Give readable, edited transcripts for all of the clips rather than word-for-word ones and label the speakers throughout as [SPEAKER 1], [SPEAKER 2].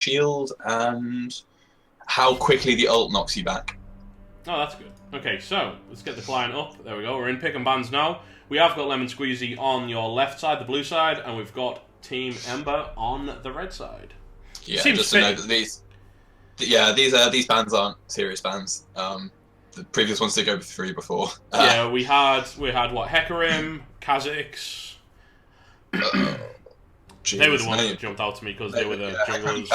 [SPEAKER 1] shield and how quickly the ult knocks you back.
[SPEAKER 2] Oh, that's good. Okay, so let's get the client up. There we go. We're in pick and bans now. We have got Lemon Squeezy on your left side, the blue side, and we've got Team Ember on the red side.
[SPEAKER 1] Yeah, just to note that these bans aren't serious bans. The previous ones did go through before.
[SPEAKER 2] Yeah, we had what, Hecarim, Kha'Zix. They were the ones that jumped out to me because they were the junglers.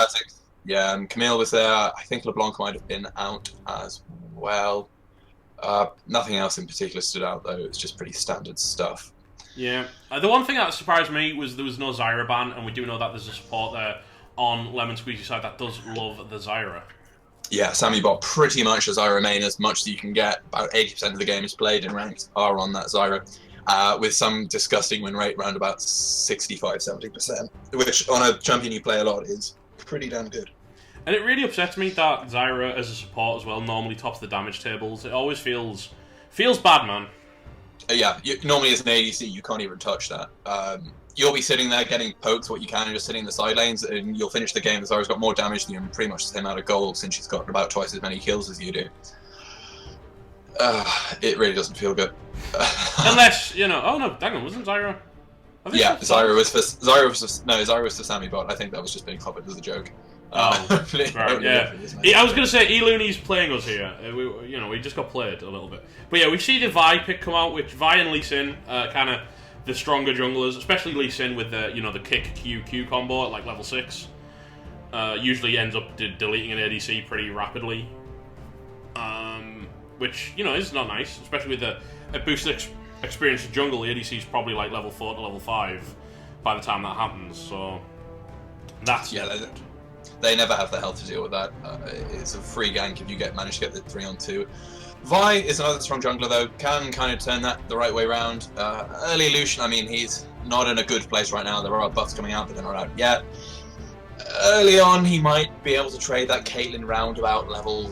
[SPEAKER 1] Yeah, and Camille was there. I think LeBlanc might have been out as well. Nothing else in particular stood out though. It's just pretty standard stuff.
[SPEAKER 2] Yeah, the one thing that surprised me was there was no Zyra ban, and we do know that there's a support there on Lemon Squeezy's side that does love the Zyra.
[SPEAKER 1] Yeah, Sammy bot pretty much a Zyra main as much as you can get. About 80% of the games played in ranked are on that Zyra, with some disgusting win rate around about 65-70%, which on a champion you play a lot is pretty damn good.
[SPEAKER 2] And it really upsets me that Zyra as a support as well normally tops the damage tables. It always feels bad, man.
[SPEAKER 1] Yeah, normally as an ADC you can't even touch that. You'll be sitting there getting poked what you can and just sitting in the side lanes, and you'll finish the game. Zyra's got more damage than you and pretty much the same amount of gold since she's got about twice as many kills as you do. It really doesn't feel good.
[SPEAKER 2] Unless, you know, oh no, dang on, wasn't Zyra?
[SPEAKER 1] Yeah, Zyra was for Sammy bot. I think that was just being covered as a joke.
[SPEAKER 2] Oh, right, yeah. I was going to say, E-Looney's playing us here. We just got played a little bit. But yeah, we see the Vi pick come out, which Vi and Lee Sin, kind of the stronger junglers, especially Lee Sin with the the kick Q combo at like level 6. Usually ends up deleting an ADC pretty rapidly. Which, is not nice, especially with a boosted experience of jungle. The ADC is probably like level 4 to level 5 by the time that happens, so that's
[SPEAKER 1] They never have the health to deal with that. It's a free gank if you manage to get the 3-on-2. Vi is another strong jungler though, can kind of turn that the right way around. Early Lucian, I mean, he's not in a good place right now. There are buffs coming out, but they're not out yet. Early on, he might be able to trade that Caitlyn round about level,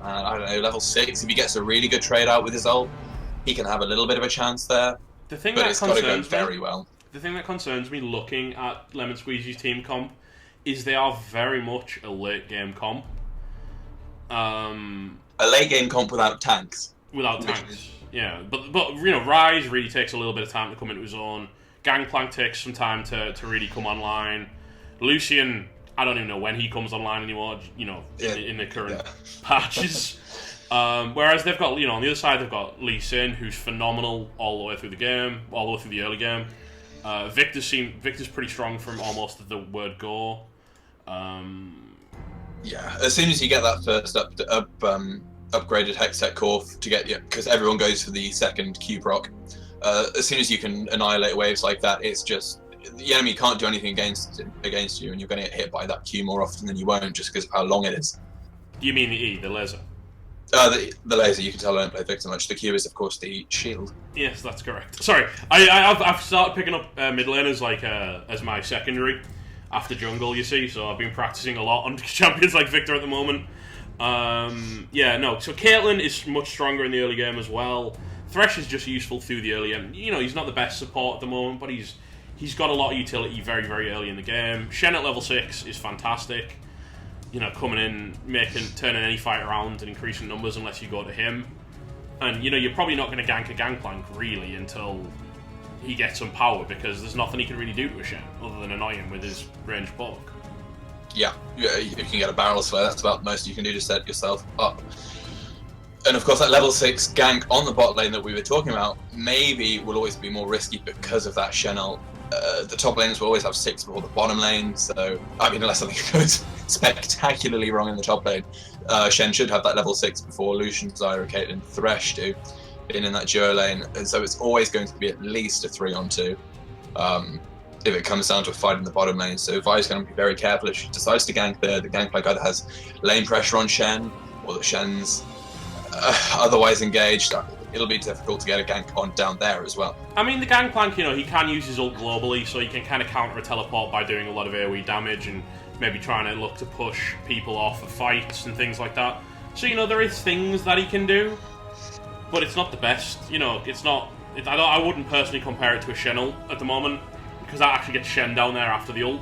[SPEAKER 1] level 6. If he gets a really good trade out with his ult, he can have a little bit of a chance there.
[SPEAKER 2] But it's got to go very well. The thing that concerns me looking at Lemon Squeezy's team comp is they are very much a late game comp.
[SPEAKER 1] A late game comp without tanks.
[SPEAKER 2] Without tanks, yeah. But Ryze really takes a little bit of time to come into his own. Gangplank takes some time to really come online. Lucian, I don't even know when he comes online anymore. In the current patches. Whereas they've got on the other side they've got Lee Sin, who's phenomenal all the way through the game, all the way through the early game. Victor's pretty strong from almost the word go.
[SPEAKER 1] Yeah, as soon as you get that first upgraded Hextech core to get because everyone goes for the second Q proc. As soon as you can annihilate waves like that, it's just the enemy can't do anything against you, and you're going to get hit by that Q more often than you won't just because of how long it is.
[SPEAKER 2] Do you mean the E, the laser?
[SPEAKER 1] The laser, you can tell I don't play Victor much. The Q is, of course, the shield.
[SPEAKER 2] Yes, that's correct. Sorry, I've started picking up mid laners as my secondary after jungle, you see, so I've been practicing a lot on champions like Victor at the moment. So Caitlyn is much stronger in the early game as well. Thresh is just useful through the early game. He's not the best support at the moment, but he's got a lot of utility very, very early in the game. Shen at level 6 is fantastic. Coming in, turning any fight around and increasing numbers unless you go to him. And, you're probably not going to gank a Gangplank, really, until he gets some power, because there's nothing he can really do to a Shen, other than annoy him with his ranged poke.
[SPEAKER 1] Yeah, if you can get a barrel slayer, that's about the most you can do to set yourself up. And of course, that level 6 gank on the bot lane that we were talking about maybe will always be more risky because of that Shen ult. The top lanes will always have 6 before the bottom lane, so, unless something goes spectacularly wrong in the top lane, Shen should have that level 6 before Lucian, Zyra, Caitlyn, Thresh do, being in that duo lane, and so it's always going to be at least a 3-on-2 if it comes down to a fight in the bottom lane. So Vi's going to be very careful. If she decides to gank there, the Gangplank either has lane pressure on Shen, or the Shen's otherwise engaged. It'll be difficult to get a gank on down there as well.
[SPEAKER 2] I mean, the Gangplank, he can use his ult globally, so he can kind of counter a teleport by doing a lot of AoE damage and maybe trying to look to push people off of fights and things like that. So, there is things that he can do, but it's not the best. It's not... I wouldn't personally compare it to a Shen ult at the moment, because that actually gets Shen down there after the ult.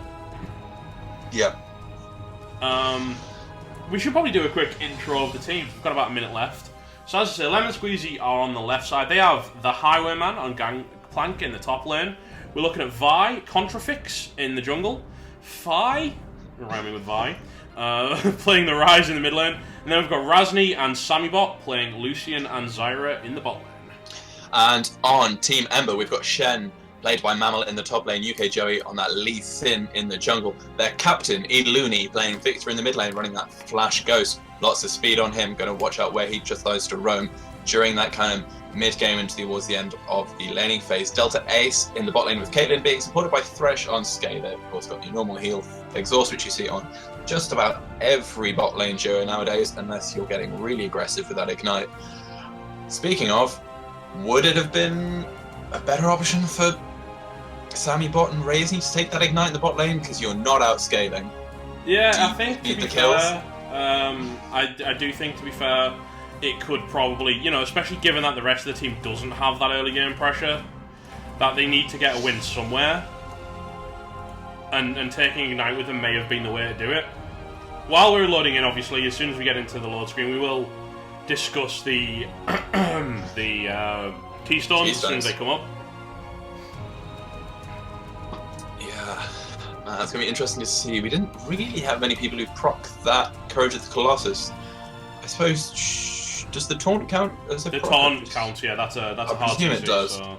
[SPEAKER 1] Yeah.
[SPEAKER 2] We should probably do a quick intro of the teams. We've got about a minute left. So as I say, Lemon Squeezy are on the left side. They have the Highwayman on Gangplank in the top lane. We're looking at Vi, Contrafix in the jungle. Fi, rhyming with Vi, playing the Rise in the mid lane. And then we've got Razni and Samibot playing Lucian and Zyra in the bot lane.
[SPEAKER 1] And on Team Ember, we've got Shen, played by Mammal in the top lane, UK Joey on that Lee Sin in the jungle. Their captain, Ed Looney, playing Victor in the mid lane, running that Flash Ghost. Lots of speed on him, going to watch out where he just decides to roam during that kind of mid-game and towards the end of the laning phase. Delta Ace in the bot lane with Caitlyn being supported by Thresh on Skay. They've of course got your normal heal, Exhaust, which you see on just about every bot lane duo nowadays, unless you're getting really aggressive with that Ignite. Speaking of, would it have been a better option for Sammy Bot and Raising to take that Ignite in the bot lane? Because you're not outscaling.
[SPEAKER 2] Yeah, I think
[SPEAKER 1] need
[SPEAKER 2] to
[SPEAKER 1] the
[SPEAKER 2] be
[SPEAKER 1] kills?
[SPEAKER 2] fair, I do think, to be fair, it could probably, especially given that the rest of the team doesn't have that early game pressure, that they need to get a win somewhere, and taking Ignite with them may have been the way to do it. While we're loading in, obviously, as soon as we get into the load screen, we will discuss the Keystones as soon as they come up.
[SPEAKER 1] Yeah, it's going to be interesting to see. We didn't really have many people who proc that Courage of the Colossus. I suppose, does the taunt count as a
[SPEAKER 2] The
[SPEAKER 1] proc?
[SPEAKER 2] taunt counts, yeah, that's a hard
[SPEAKER 1] presume
[SPEAKER 2] to
[SPEAKER 1] it
[SPEAKER 2] see,
[SPEAKER 1] does.
[SPEAKER 2] So.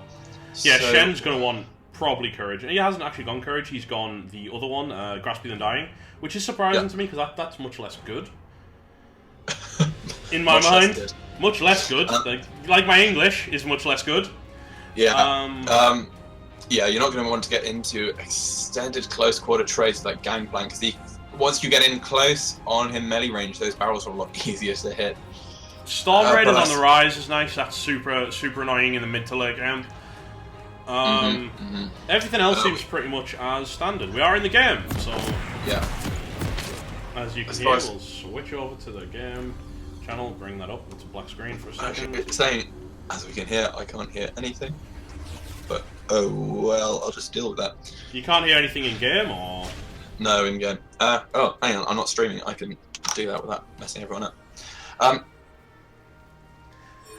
[SPEAKER 2] Yeah,
[SPEAKER 1] So-
[SPEAKER 2] Shen's going to want probably Courage. He hasn't actually gone Courage, he's gone the other one, Grasping and Dying, which is surprising to me because that's much less good. In my
[SPEAKER 1] Much less
[SPEAKER 2] mind,
[SPEAKER 1] good.
[SPEAKER 2] much less good. Like my English is much less good.
[SPEAKER 1] Yeah. Yeah, you're not going to want to get into extended close quarter trades like Gangplank, because once you get in close on him melee range, those barrels are a lot easier to hit.
[SPEAKER 2] Storm Raiders
[SPEAKER 1] but
[SPEAKER 2] on the rise is nice. That's super annoying in the mid to late game. Everything else seems pretty much as standard. We are in the game, so
[SPEAKER 1] Yeah.
[SPEAKER 2] as you can
[SPEAKER 1] As
[SPEAKER 2] hear,
[SPEAKER 1] far as-
[SPEAKER 2] we'll switch over to the game channel, bring that up. It's a black screen for a second.
[SPEAKER 1] Actually, it's saying, as we can hear, I can't hear anything. But, oh well, I'll just deal with that.
[SPEAKER 2] You can't hear anything in game, or
[SPEAKER 1] No, in game. Oh, hang on, I'm not streaming. I can do that without messing everyone up.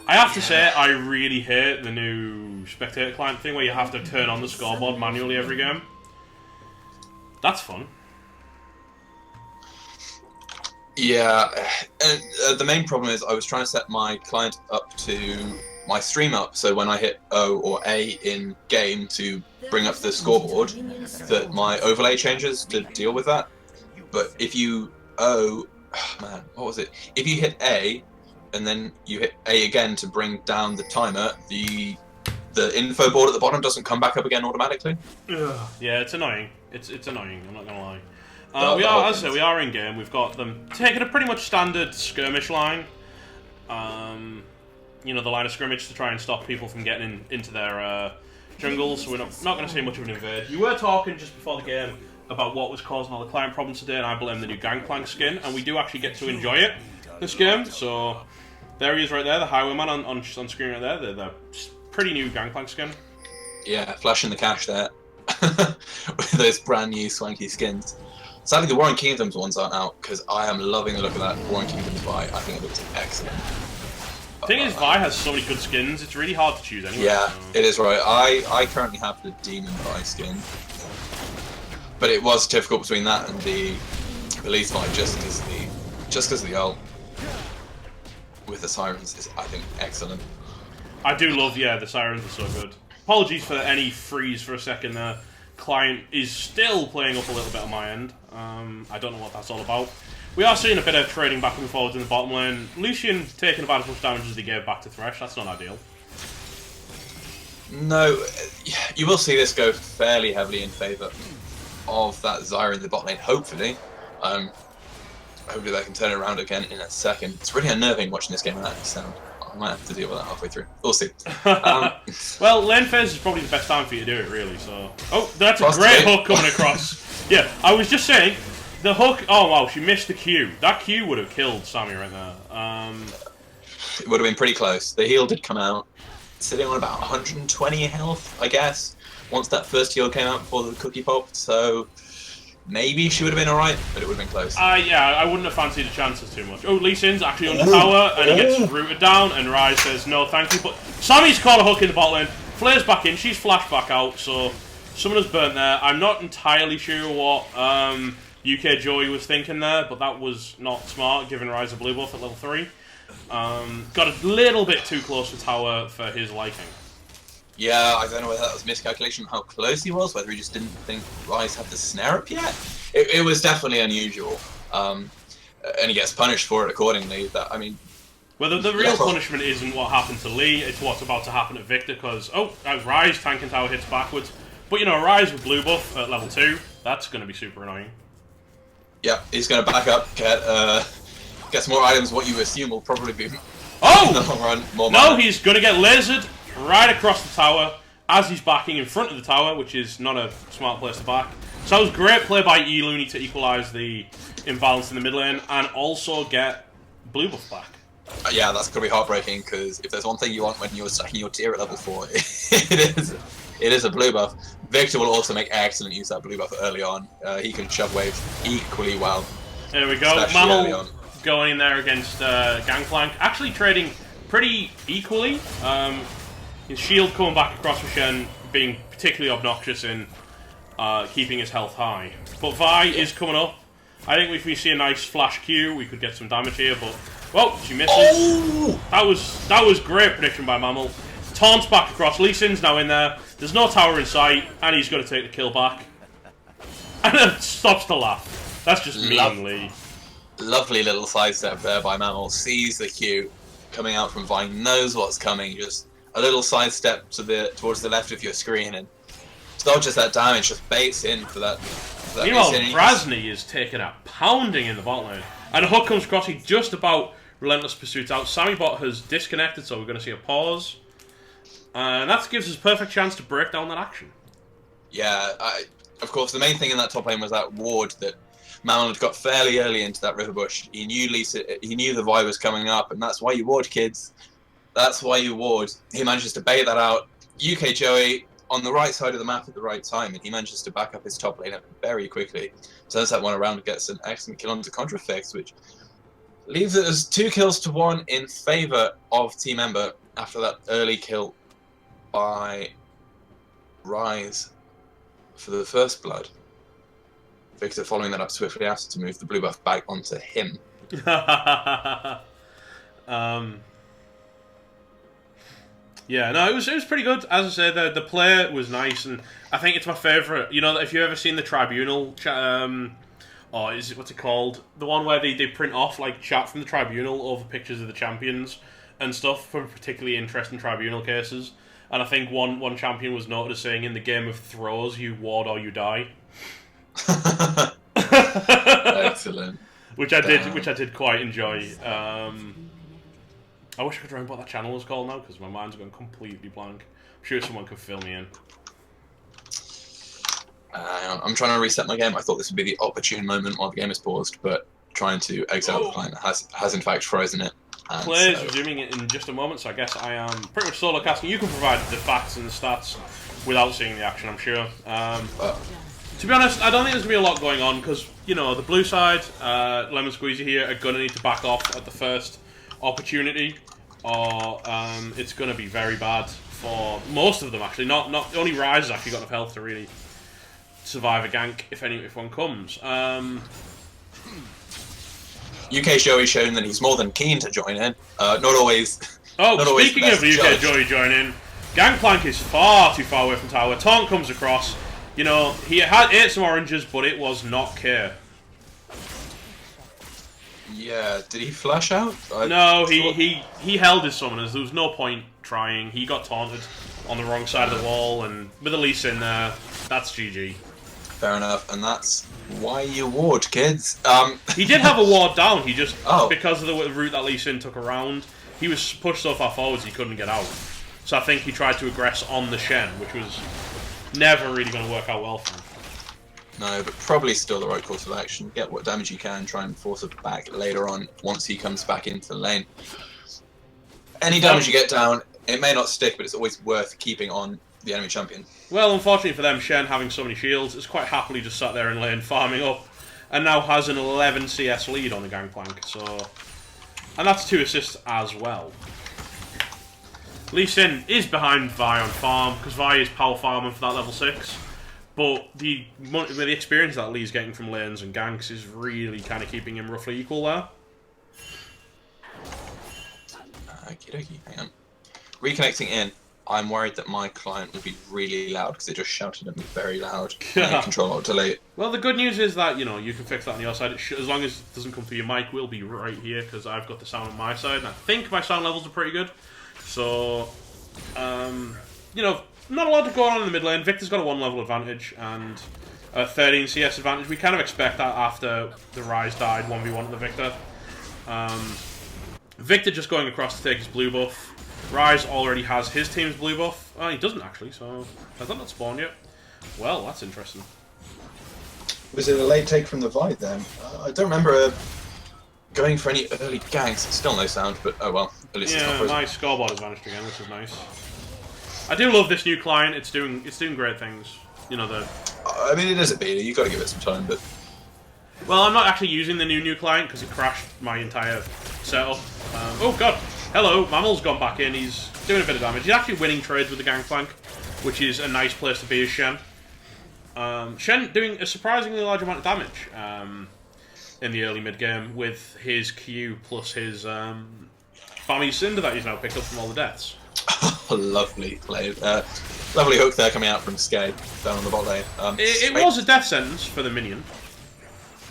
[SPEAKER 2] I have to say, I really hate the new spectator client thing where you have to turn on the scoreboard manually every game. That's fun.
[SPEAKER 1] Yeah, and the main problem is I was trying to set my client up to my stream up, so when I hit O or A in game to bring up the scoreboard, that my overlay changes to deal with that. But if you what was it? If you hit A and then you hit A again to bring down the timer, the info board at the bottom doesn't come back up again automatically.
[SPEAKER 2] Yeah, it's annoying. It's annoying. I'm not gonna lie. As I say, we are in game. We've got them taking a pretty much standard skirmish line. The line of scrimmage to try and stop people from getting into their jungles. So we're not going to see much of an invade. You were talking just before the game about what was causing all the client problems today, and I blame the new Gangplank skin, and we do actually get to enjoy it this game. So there he is right there, the Highwayman on screen right there. The pretty new Gangplank skin.
[SPEAKER 1] Yeah, flashing the cash there with those brand new swanky skins. Sadly, the Warring Kingdoms ones aren't out, because I am loving the look of that Warring Kingdoms Vi. I think it looks excellent.
[SPEAKER 2] The thing is, Vi has so many good skins, it's really hard to choose anyway.
[SPEAKER 1] Yeah,
[SPEAKER 2] so.
[SPEAKER 1] it is right. I currently have the Demon Vi skin, but it was difficult between that and the Police Vi just because the ult with the Sirens is, I think, excellent.
[SPEAKER 2] I do love, the Sirens are so good. Apologies for any freeze for a second there. Client is still playing up a little bit on my end. I don't know what that's all about. We are seeing a bit of trading back and forwards in the bottom lane. Lucian taking about as much damage as he gave back to Thresh. That's not ideal.
[SPEAKER 1] No, you will see this go fairly heavily in favour of that Zyra in the bot lane, hopefully. Hopefully they can turn it around again in a second. It's really unnerving watching this game without any sound. I might have to deal with that halfway through. We'll see.
[SPEAKER 2] Well, lane phase is probably the best time for you to do it, really. So, oh, that's a
[SPEAKER 1] Possibly.
[SPEAKER 2] great hook coming across. Yeah, I was just saying, the hook. Oh wow, she missed the Q. That Q would have killed Sammy right there.
[SPEAKER 1] It would have been pretty close. The heal did come out, sitting on about 120 health, I guess, once that first heal came out before the cookie popped. So, maybe she would have been alright, but it would have been close.
[SPEAKER 2] Yeah, I wouldn't have fancied the chances too much. Oh, Lee Sin's actually under tower, and he gets rooted down, and Rise says, no, thank you. But Sammy's caught a hook in the bot lane. Flair's back in, she's flashed back out, so someone has burnt there. I'm not entirely sure what UK Joey was thinking there, but that was not smart, giving Rise a blue buff at level 3. Got a little bit too close to tower for his liking.
[SPEAKER 1] Yeah, I don't know whether that was miscalculation how close he was, whether he just didn't think Rise had the snare up yet. It was definitely unusual, and he gets punished for it accordingly. I mean,
[SPEAKER 2] well, the real punishment isn't what happened to Lee; it's what's about to happen to Victor. Because that was Rise tanking tower hits backwards, but you know, Rise with blue buff at level 2, that's going to be super annoying.
[SPEAKER 1] Yeah, he's going to back up, get some more items. What you assume will probably be in the long run more.
[SPEAKER 2] No, he's going to get lasered right across the tower as he's backing in front of the tower, which is not a smart place to back. So that was great play by eLooney to equalise the imbalance in the mid lane and also get blue buff back.
[SPEAKER 1] Yeah, that's going to be heartbreaking, because if there's one thing you want when you're stacking your tier at level 4, it is a blue buff. Victor will also make excellent use of that blue buff early on. He can shove waves equally well.
[SPEAKER 2] There we go. Mammal going in there against Gangplank, actually trading pretty equally. His shield coming back across for Shen, being particularly obnoxious in keeping his health high. But Vi is coming up. I think if we see a nice flash Q, we could get some damage here, but... Well, she misses. Oh! That was great prediction by Mammal. Taunts back across. Lee Sin's now in there. There's no tower in sight, and he's going to take the kill back. And it stops to laugh. That's just mean, Lee.
[SPEAKER 1] Lovely little sidestep there by Mammal. Sees the Q coming out from Vi, knows what's coming, just... a little sidestep towards the left of your screen, and dodges that damage, just baits in for that.
[SPEAKER 2] Meanwhile, Brasny is taking a pounding in the bot lane, and a hook comes across. He just about relentless pursuit out. Sammy bot has disconnected, so we're going to see a pause, and that gives us a perfect chance to break down that action. Yeah,
[SPEAKER 1] of course, the main thing in that top lane was that ward that Mammal had got fairly early into that river bush. He knew the Vi was coming up, and that's why you ward, kids. That's why you ward. He manages to bait that out. UK Joey on the right side of the map at the right time, and he manages to back up his top lane very quickly. Turns that one around and gets an excellent kill onto Contra Fix, which leaves it as 2 kills to 1 in favour of Team Ember after that early kill by Rise for the first blood. Victor following that up swiftly after to move the blue buff back onto him.
[SPEAKER 2] Yeah, no, it was pretty good. As I said, the play was nice, and I think it's my favourite. You know, if you've ever seen the Tribunal, or what's it called? The one where they print off like chat from the Tribunal over pictures of the champions and stuff for particularly interesting Tribunal cases. And I think one champion was noted as saying, "In the game of throws, you ward or you die."
[SPEAKER 1] Excellent.
[SPEAKER 2] Which I did quite enjoy. I wish I could remember what that channel was called now, because my mind's gone completely blank. I'm sure someone could fill me in.
[SPEAKER 1] I'm trying to reset my game. I thought this would be the opportune moment while the game is paused, but trying to exit the client has in fact frozen it.
[SPEAKER 2] Players resuming it in just a moment, so I guess I am pretty much solo casting. You can provide the facts and the stats without seeing the action, I'm sure. To be honest, I don't think there's going to be a lot going on, because, you know, the blue side, Lemon Squeezy here, are going to need to back off at the first opportunity, or it's going to be very bad for most of them, actually. Not only Rise has actually got enough health to really survive a gank if one comes.
[SPEAKER 1] UK Joey shown that he's more than keen to join in. Not always.
[SPEAKER 2] Oh,
[SPEAKER 1] not
[SPEAKER 2] speaking
[SPEAKER 1] always
[SPEAKER 2] of UK Joey joining, Gangplank is far too far away from tower. Taunt comes across. You know, he had ate some oranges, but it was not care.
[SPEAKER 1] Yeah, did he flash out?
[SPEAKER 2] No, he held his summoners. There was no point trying. He got taunted on the wrong side of the wall, and with a Lee Sin there, that's GG.
[SPEAKER 1] Fair enough, and that's why you ward, kids.
[SPEAKER 2] He did have a ward down. He just, because of the route that Lee Sin took around, he was pushed so far forwards he couldn't get out. So I think he tried to aggress on the Shen, which was never really going to work out well for him.
[SPEAKER 1] No, but probably still the right course of action. Get what damage you can, try and force it back later on once he comes back into the lane. Any damage you get down, it may not stick, but it's always worth keeping on the enemy champion.
[SPEAKER 2] Well, unfortunately for them, Shen, having so many shields, is quite happily just sat there in lane farming up, and now has an 11 CS lead on the Gangplank. So, and that's 2 assists as well. Lee Sin is behind Vi on farm, because Vi is power farming for that level 6. But the experience that Lee's getting from lanes and ganks is really kind of keeping him roughly equal there.
[SPEAKER 1] Okie dokie, hang on. Reconnecting in, I'm worried that my client will be really loud because they just shouted at me very loud. Control Alt Delete.
[SPEAKER 2] Well, the good news is that, you know, you can fix that on your side. As long as it doesn't come through your mic, we'll be right here because I've got the sound on my side, and I think my sound levels are pretty good. So, you know, not a lot to go on in the mid lane. Victor's got a 1 level advantage and a 13 CS advantage. We kind of expect that after the Rise died 1v1 to the Victor. Victor just going across to take his blue buff. Rise already has his team's blue buff. Oh, he doesn't actually, so has that not spawned yet? Well, that's interesting.
[SPEAKER 1] Was it a late take from the Void then? I don't remember going for any early ganks. Still no sound, but oh well. At least it's not frozen.
[SPEAKER 2] My scoreboard has vanished again, which is nice. I do love this new client. It's doing great things. You know, the.
[SPEAKER 1] I mean, it is a beta. You've got to give it some time, but.
[SPEAKER 2] Well, I'm not actually using the new client because it crashed my entire setup. Oh god, hello, Mammal's gone back in. He's doing a bit of damage. He's actually winning trades with the Gangplank, which is a nice place to be as Shen. Shen doing a surprisingly large amount of damage in the early mid game with his Q plus his Fammy Cinder that he's now picked up from all the deaths.
[SPEAKER 1] Lovely play. Lovely hook there coming out from Skay down on the bot lane.
[SPEAKER 2] It was a death sentence for the minion.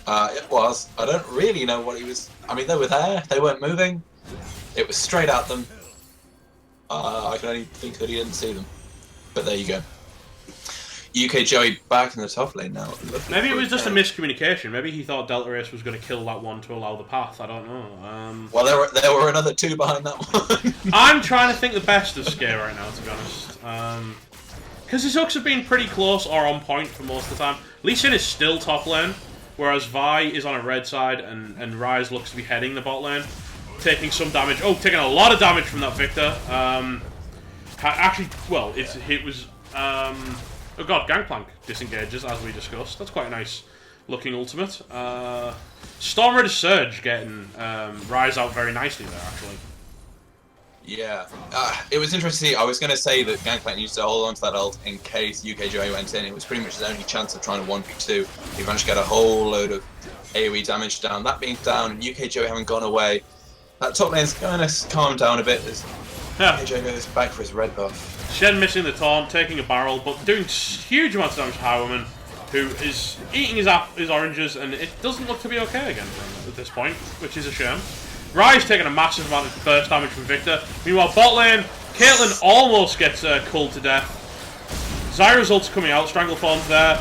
[SPEAKER 1] It was. I don't really know what he was. I mean, they were there. They weren't moving. It was straight at them. I can only think that he didn't see them. But there you go. UK Joey back in the top lane now.
[SPEAKER 2] Maybe it was just a miscommunication. Maybe he thought Delta Race was going to kill that one to allow the path. I don't know.
[SPEAKER 1] Well, there were another 2 behind that one.
[SPEAKER 2] I'm trying to think the best of Skay right now, to be honest. Because his hooks have been pretty close or on point for most of the time. Lee Sin is still top lane, whereas Vi is on a red side and Rise looks to be heading the bot lane. Taking some damage. Oh, taking a lot of damage from that Victor. Actually, well, it was... Oh god, Gangplank disengages, as we discussed. That's quite a nice looking ultimate. Stormraider Surge getting Rise out very nicely there, actually. Yeah.
[SPEAKER 1] It was interesting to see. I was going to say that Gangplank used to hold on to that ult in case UK Joey went in. It was pretty much his only chance of trying to 1v2. He managed to get a whole load of AoE damage down. That being down, and UK Joey having gone away, that top lane's going to calm down a bit as UK Joey goes back for his red buff.
[SPEAKER 2] Shen missing the taunt, taking a barrel, but doing huge amounts of damage to Highwoman, who is eating his oranges, and it doesn't look to be okay again for him at this point, which is a shame. Rise taking a massive amount of burst damage from Victor. Meanwhile, bot lane, Caitlyn almost gets culled to death. Zyra's ult's coming out, Stranglethorn's there.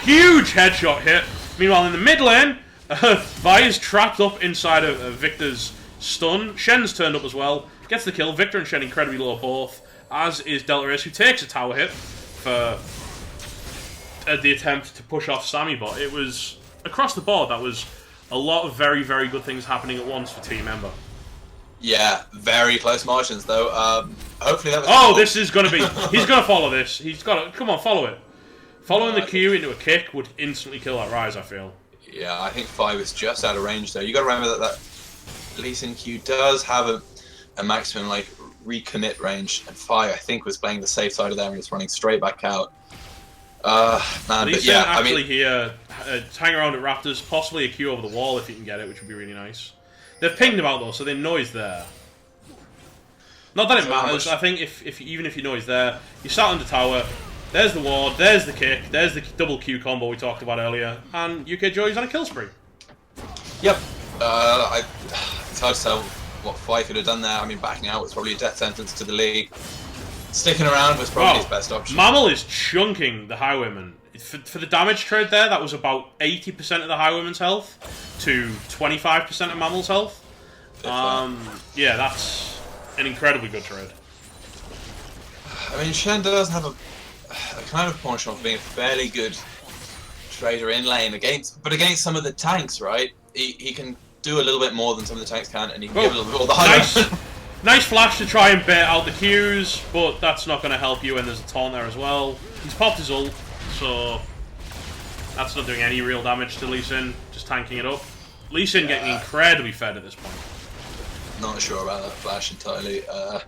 [SPEAKER 2] Huge headshot hit. Meanwhile, in the mid lane, Vi is trapped up inside of Victor's stun. Shen's turned up as well, gets the kill. Victor and Shen incredibly low both, as is Delta Race, who takes a tower hit for the attempt to push off Sammy bot. It was, across the board, that was a lot of very, very good things happening at once for Team Ember.
[SPEAKER 1] Yeah, very close margins though. Hopefully that was...
[SPEAKER 2] Oh, this is going to be... He's going to follow this. He's got to... Come on, follow it. Following the Q into a kick would instantly kill that Rise, I feel.
[SPEAKER 1] Yeah, I think 5 is just out of range though. You got to remember that Lee Sin Q does have a maximum like recommit range, and 5 I think was playing the safe side of there and it's running straight back out. Man,
[SPEAKER 2] Lee
[SPEAKER 1] but
[SPEAKER 2] Sin
[SPEAKER 1] yeah,
[SPEAKER 2] actually
[SPEAKER 1] I mean,
[SPEAKER 2] here, hang around at Raptors, possibly a Q over the wall if you can get it, which would be really nice. They've pinged him out though, so they know he's there. Not that it matters. I think even if you know he's there, you sat on the tower. There's the ward. There's the kick. There's the double Q combo we talked about earlier, and UK Joey's on a kill spree.
[SPEAKER 1] Yep. It's hard to tell what 5 could have done there. I mean, backing out was probably a death sentence to the league. Sticking around was probably his best option.
[SPEAKER 2] Mammal is chunking the Highwayman. For the damage trade there, that was about 80% of the Highwayman's health to 25% of Mammal's health. Yeah, that's an incredibly good trade.
[SPEAKER 1] I mean, Shen does have a kind of penchant for being a fairly good trader in lane against some of the tanks, right? He can do a little bit more than some of the tanks can, and he can give a little bit more the high.
[SPEAKER 2] Nice flash to try and bait out the Qs, but that's not going to help you when there's a taunt there as well. He's popped his ult, so that's not doing any real damage to Lee Sin, just tanking it up. Lee Sin getting incredibly fed at this point.
[SPEAKER 1] Not sure about that flash entirely. I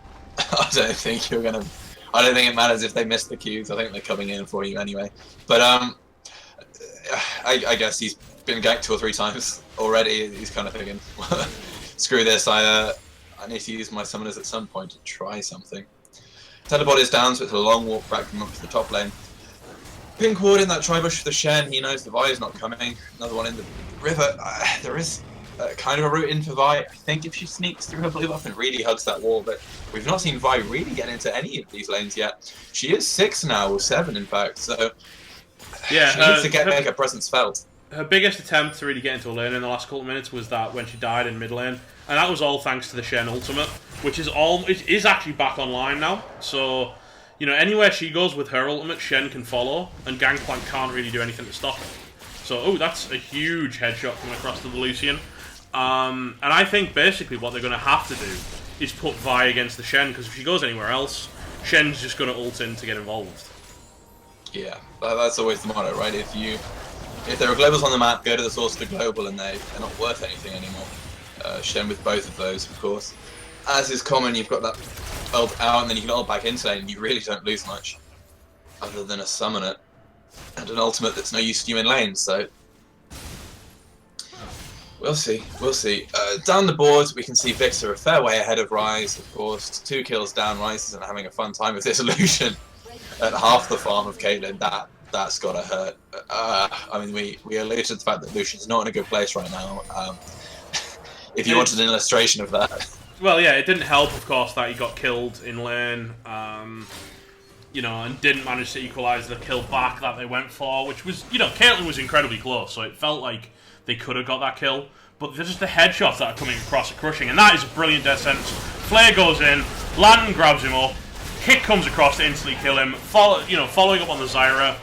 [SPEAKER 1] don't think you're gonna. I don't think it matters if they miss the Qs. I think they're coming in for you anyway. But I guess he's been ganked 2 or 3 times already. He's kind of thinking, screw this. I need to use my summoners at some point to try something. Teleport is down, so it's a long walk back from up to the top lane. Pink ward in that tri-bush for the Shen. He knows the Vi is not coming. Another one in the river. There is kind of a route in for Vi. I think if she sneaks through her blue buff and really hugs that wall, but we've not seen Vi really get into any of these lanes yet. She is 6 now, or 7 in fact, so
[SPEAKER 2] yeah,
[SPEAKER 1] she needs to make her presence felt.
[SPEAKER 2] Her biggest attempt to really get into a lane in the last couple of minutes was that when she died in mid lane, and that was all thanks to the Shen ultimate, which is actually back online now. So, you know, anywhere she goes with her ultimate, Shen can follow, and Gangplank can't really do anything to stop it. So, oh, that's a huge headshot coming across to the Lucian. And I think basically what they're going to have to do is put Vi against the Shen, because if she goes anywhere else, Shen's just going to ult in to get involved.
[SPEAKER 1] Yeah, that's always the motto, right? If there are globals on the map, go to the source of the global, and they're not worth anything anymore. Shen with both of those, of course. As is common, you've got that ult out, and then you can ult back into lane, and you really don't lose much. Other than a summoner. And an ultimate that's no use to you in lane, so... We'll see. Down the board, we can see Victor a fair way ahead of Rise, of course. 2 kills down, Rise isn't having a fun time with this illusion. At half the farm of Caitlyn, that's gotta hurt. I mean, we alluded to the fact that Lucian's not in a good place right now. If you wanted an illustration of that.
[SPEAKER 2] Well, yeah, it didn't help, of course, that he got killed in lane, you know, and didn't manage to equalise the kill back that they went for, which was, you know, Caitlyn was incredibly close, so it felt like they could have got that kill. But there's just the headshots that are coming across are crushing, and that is a brilliant death sentence. Flare goes in, Lantern grabs him up, Kick comes across to instantly kill him, following up on the Zyra.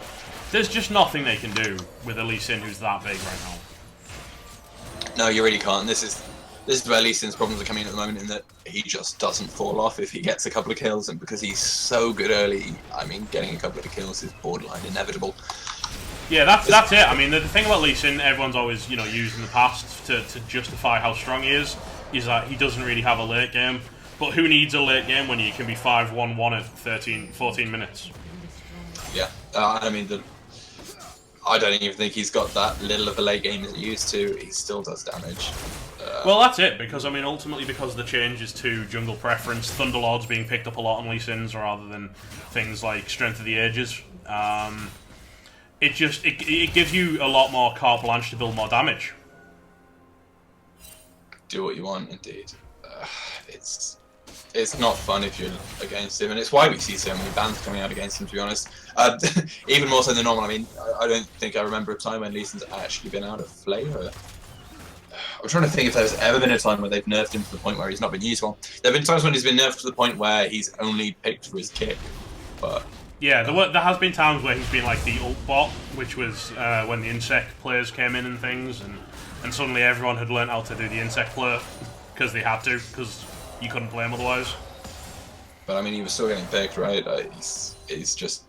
[SPEAKER 2] There's just nothing they can do with a Lee Sin who's that big right now.
[SPEAKER 1] No, you really can't. This is where Lee Sin's problems are coming in at the moment, in that he just doesn't fall off if he gets a couple of kills, and because he's so good early, I mean, getting a couple of kills is borderline inevitable.
[SPEAKER 2] Yeah, that's it. I mean, the thing about Lee Sin, everyone's always, you know, used in the past to justify how strong he is that he doesn't really have a late game. But who needs a late game when you can be 5-1-1 at 14 minutes?
[SPEAKER 1] Yeah, I mean, I don't even think he's got that little of a late game as he used to. He still does damage.
[SPEAKER 2] Well, that's it, because, I mean, ultimately because of the changes to jungle preference, Thunderlord's being picked up a lot on Lee Sin's rather than things like Strength of the Ages. It gives you a lot more carte blanche to build more damage.
[SPEAKER 1] Do what you want, indeed. It's not fun if you're against him, and it's why we see so many bans coming out against him, to be honest. Even more so than normal. I mean, I don't think I remember a time when Lee Sin's actually been out of flavor. I'm trying to think if there's ever been a time where they've nerfed him to the point where he's not been useful. There have been times when he's been nerfed to the point where he's only picked for his kick, but...
[SPEAKER 2] Yeah, there has been times where he's been like the ult bot, which was when the insect players came in and things, and suddenly everyone had learnt how to do the insect player, because they had to, because you couldn't play him otherwise.
[SPEAKER 1] But I mean, he was still getting picked, right? He's just...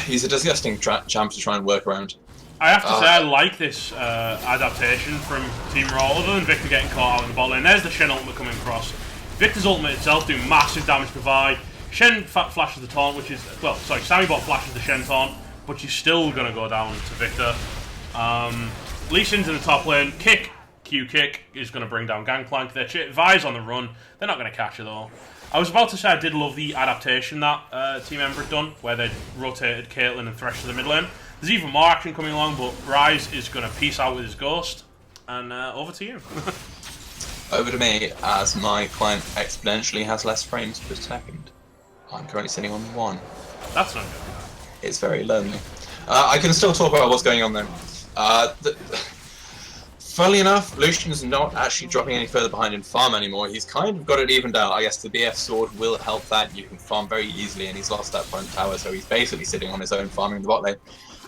[SPEAKER 1] he's a disgusting champ to try and work around.
[SPEAKER 2] I have to say, I like this adaptation from Team Raw, other than Victor getting caught out in the bot lane. There's the Shen ultimate coming across. Victor's ultimate itself doing massive damage to Vi. Shen flashes the taunt, which is... Well, sorry, Sammybot flashes the Shen taunt, but she's still going to go down to Victor. Lee Sin's in the top lane. Q kick is going to bring down Gangplank. Vi's on the run. They're not going to catch her, though. I was about to say I did love the adaptation that Team Ember had done, where they rotated Caitlyn and Thresh to the mid lane. There's even more action coming along, but Rise is going to peace out with his ghost. And over to you.
[SPEAKER 1] Over to me, as my client exponentially has less frames per second. I'm currently sitting on 1.
[SPEAKER 2] That's not good.
[SPEAKER 1] It's very lonely. I can still talk about what's going on though. Funnily enough, Lucian's not actually dropping any further behind in farm anymore. He's kind of got it evened out. I guess the BF sword will help that. You can farm very easily, and he's lost that front tower, so he's basically sitting on his own farming the bot lane.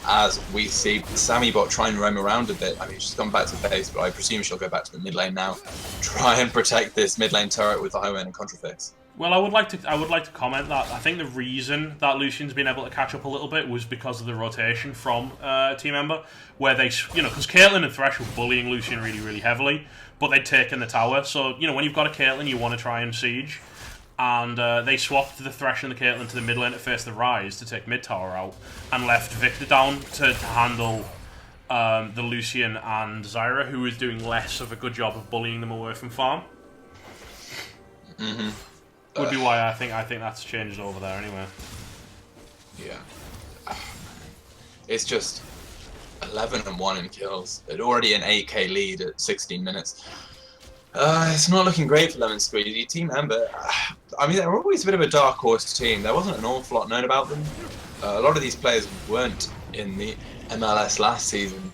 [SPEAKER 1] as we see Sammy Bot try and roam around a bit. I mean, she's gone back to base, but I presume she'll go back to the mid lane now. Try and protect this mid lane turret with the Highway and Contrafix.
[SPEAKER 2] Well, I would like to comment that I think the reason that Lucian's been able to catch up a little bit was because of the rotation from Team Ember, where they, because Caitlyn and Thresh were bullying Lucian really, really heavily, but they'd taken the tower. So, when you've got a Caitlyn, you want to try and siege. And they swapped the Thresh and the Caitlyn to the mid lane to face the Ryze to take mid tower out, and left Victor down to handle the Lucian and Zyra, who was doing less of a good job of bullying them away from farm.
[SPEAKER 1] Mm-hmm.
[SPEAKER 2] Would be why I think that's changed over there anyway.
[SPEAKER 1] Yeah. It's just 11-1 in kills. It's already an 8k lead at 16 minutes. It's not looking great for Lemon Squeezy. Team Ember, I mean, they were always a bit of a dark horse team. There wasn't an awful lot known about them. A lot of these players weren't in the MLS last season.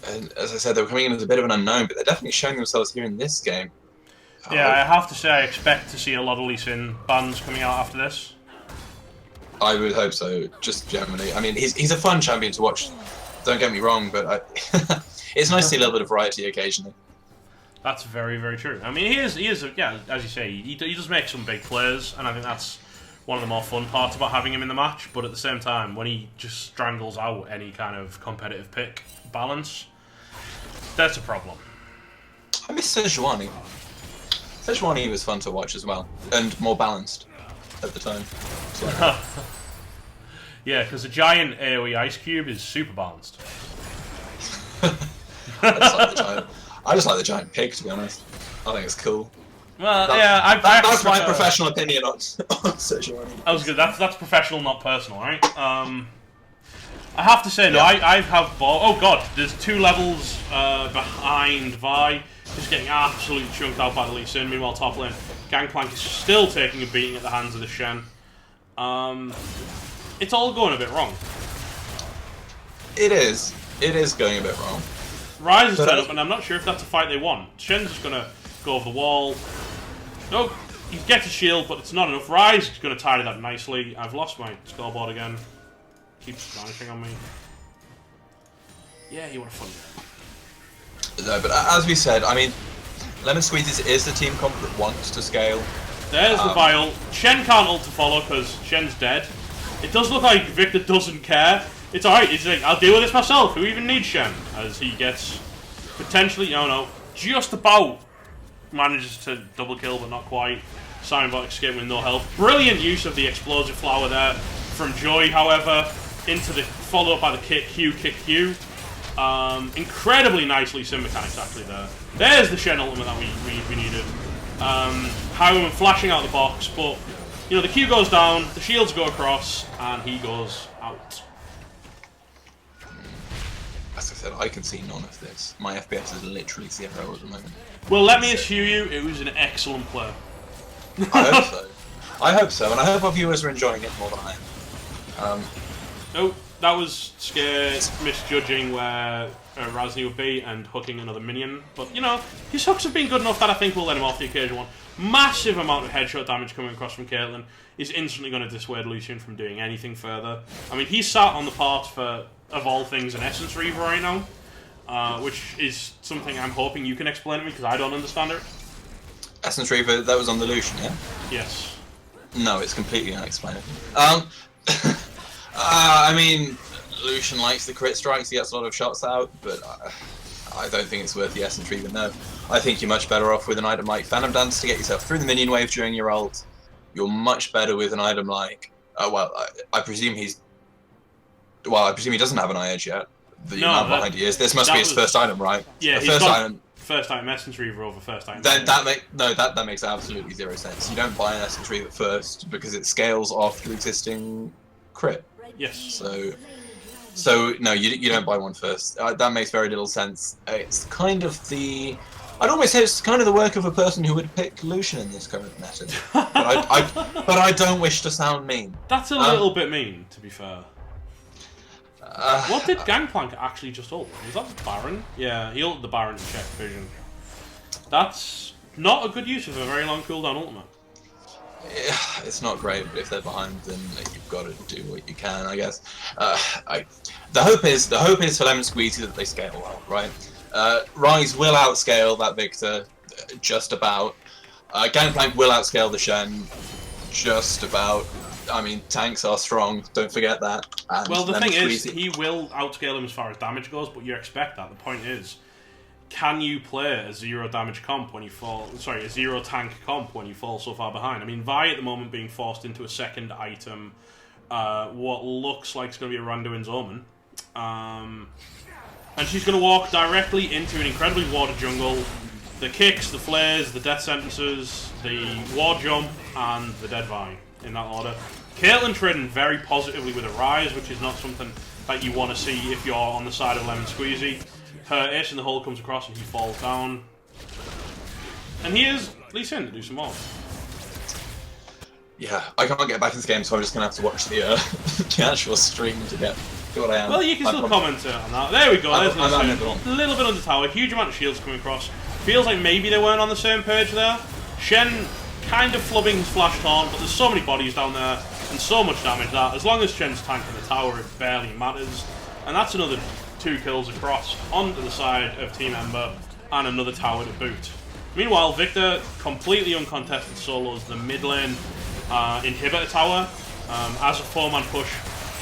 [SPEAKER 1] And as I said, they were coming in as a bit of an unknown, but they're definitely showing themselves here in this game.
[SPEAKER 2] Yeah, I have to say I expect to see a lot of Lee Sin bans coming out after this.
[SPEAKER 1] I would hope so, just generally. I mean, he's a fun champion to watch, don't get me wrong, but it's nice to see a little bit of variety occasionally.
[SPEAKER 2] That's very, very true. I mean, he is, yeah, as you say, he does make some big plays, and I think that's one of the more fun parts about having him in the match, but at the same time, when he just strangles out any kind of competitive pick balance, that's a problem.
[SPEAKER 1] I miss Sejuani. Sejuani was fun to watch as well, and more balanced at the time. So.
[SPEAKER 2] Yeah, because a giant AoE ice cube is super balanced.
[SPEAKER 1] I just like the giant pig, to be honest. I think it's cool.
[SPEAKER 2] Well, that's
[SPEAKER 1] my professional opinion on Sejuani.
[SPEAKER 2] I was good. That's professional, not personal, right? I have to say, no, I have bought. Oh god, there's 2 levels behind Vi. Just getting absolutely chunked out by the Lee Sin. Meanwhile, top lane, Gangplank is still taking a beating at the hands of the Shen. It's all going a bit wrong.
[SPEAKER 1] It is. It is going a bit wrong.
[SPEAKER 2] Ryze is turned up, and I'm not sure if that's a fight they want. Shen's just going to go over the wall. No, he gets a shield, but it's not enough. Ryze is going to tidy that nicely. I've lost my scoreboard again. Keeps vanishing on me. Yeah, you want a fun game.
[SPEAKER 1] No, but as we said, I mean, Lemon Squeezy is the team comp that wants to scale.
[SPEAKER 2] There's the Vile. Shen can't ult to follow because Shen's dead. It does look like Victor doesn't care. It's alright, he's like, I'll deal with this myself, who even needs Shen? As he gets potentially, just about manages to double kill, but not quite. Simonbot escaping with no health. Brilliant use of the explosive flower there from Joy, however, into the follow-up by the kick Q. Incredibly nicely sim mechanics actually there. There's the Shen ultimate that we needed. Highwayman flashing out the box, but the Q goes down, the shields go across, and he goes out.
[SPEAKER 1] As I said, I can see none of this. My FPS is literally 0 at the moment.
[SPEAKER 2] Well, let me assure you, it was an excellent play.
[SPEAKER 1] I hope so. I hope so, and I hope our viewers are enjoying it more than I am.
[SPEAKER 2] Oh, that was scared misjudging where Razni would be and hooking another minion. But, his hooks have been good enough that I think we'll let him off the occasional one. Massive amount of headshot damage coming across from Caitlyn is instantly going to dissuade Lucian from doing anything further. I mean, he's sat on the part for, of all things, an Essence Reaver right now, which is something I'm hoping you can explain to me because I don't understand it.
[SPEAKER 1] Essence Reaver, that was on the Lucian, yeah?
[SPEAKER 2] Yes.
[SPEAKER 1] No, it's completely unexplainable. I mean, Lucian likes the crit strikes, he gets a lot of shots out, but I don't think it's worth the Essence Reaver, no. I think you're much better off with an item like Phantom Dance to get yourself through the minion wave during your ult. You're much better with an item like... I presume he's... Well, I presume he doesn't have an eye edge yet. The amount behind he is. This must be his first item, right?
[SPEAKER 2] Yeah,
[SPEAKER 1] he's got
[SPEAKER 2] first item Essence Reaver over first item.
[SPEAKER 1] That makes absolutely 0 sense. You don't buy an Essence Reaver first because it scales off your existing crit.
[SPEAKER 2] Yes.
[SPEAKER 1] So no, you don't buy one first. That makes very little sense. It's kind of the... I'd almost say it's kind of the work of a person who would pick Lucian in this current meta. but I don't wish to sound mean.
[SPEAKER 2] That's a little bit mean, to be fair. What did Gangplank actually just ult? Was that the Baron? Yeah, he ulted the Baron to check vision. That's not a good use of a very long cooldown ultimate.
[SPEAKER 1] It's not great, but if they're behind, then you've got to do what you can, I guess. The hope is for Lemon Squeezy that they scale well, right? Rise will outscale that Victor, just about. Gangplank will outscale the Shen, just about. I mean, tanks are strong, don't forget that. And
[SPEAKER 2] Well, the
[SPEAKER 1] Lemon
[SPEAKER 2] thing is,
[SPEAKER 1] Squeezy,
[SPEAKER 2] he will outscale him as far as damage goes, but you expect that. The point is, can you play a zero damage comp when you fall? Sorry, a zero tank comp when you fall so far behind? I mean, Vi at the moment being forced into a second item, what looks like it's going to be a Randuin's Omen, and she's going to walk directly into an incredibly warded jungle. The kicks, the flares, the death sentences, the ward jump, and the dead Vi in that order. Caitlyn trading very positively with a Rise, which is not something that you want to see if you're on the side of Lemon Squeezy. Her ace in the hole comes across and he falls down. And he is at least in to do some more.
[SPEAKER 1] yeah, I can't get back in this game, so I'm just gonna have to watch the the actual stream to get what I am.
[SPEAKER 2] Well, you can still comment on that. There we go. There's
[SPEAKER 1] a
[SPEAKER 2] little bit under tower. Huge amount of shields coming across. Feels like maybe they weren't on the same page there. Shen kind of flubbing his flash taunt, but there's so many bodies down there and so much damage that as long as Shen's tanking the tower, it barely matters. And that's another 2 kills across onto the side of Team Ember and another tower to boot. Meanwhile, Victor completely uncontested solos the mid lane inhibitor tower as a 4-man push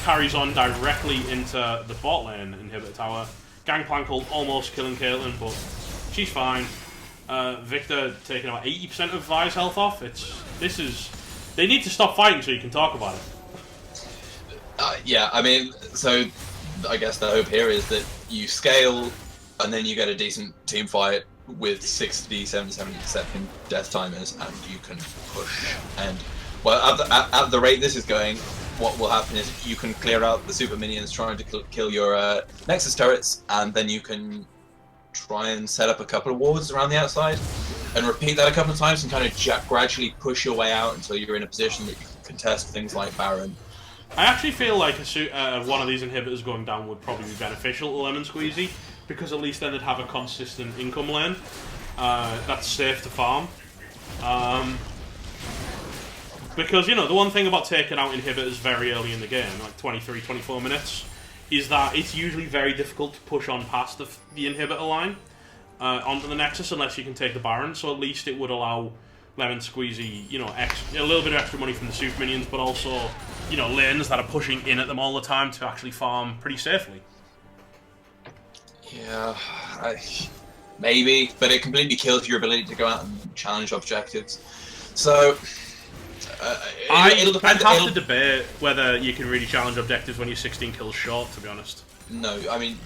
[SPEAKER 2] carries on directly into the bot lane inhibitor tower. Gangplank almost killing Caitlyn, but she's fine. Victor taking about 80% of Vi's health off. They need to stop fighting so you can talk about it.
[SPEAKER 1] Yeah, I mean, so I guess the hope here is that you scale and then you get a decent team fight with 60, 70 second death timers and you can push. And, well, at the rate this is going, what will happen is you can clear out the super minions trying to kill your Nexus turrets, and then you can try and set up a couple of wards around the outside and repeat that a couple of times and kind of gradually push your way out until you're in a position that you can contest things like Baron.
[SPEAKER 2] I actually feel like one of these inhibitors going down would probably be beneficial to Lemon Squeezy, because at least then they'd have a consistent income lane that's safe to farm. Because, you know, the one thing about taking out inhibitors very early in the game, like 23, 24 minutes, is that it's usually very difficult to push on past the inhibitor line onto the Nexus unless you can take the Baron, so at least it would allow Lemon Squeezy, you know, a little bit of extra money from the super minions, but also, you know, lanes that are pushing in at them all the time to actually farm pretty safely.
[SPEAKER 1] Yeah, maybe, but it completely kills your ability to go out and challenge objectives. So,
[SPEAKER 2] I'd have to debate whether you can really challenge objectives when you're 16 kills short, to be honest.
[SPEAKER 1] No, I mean,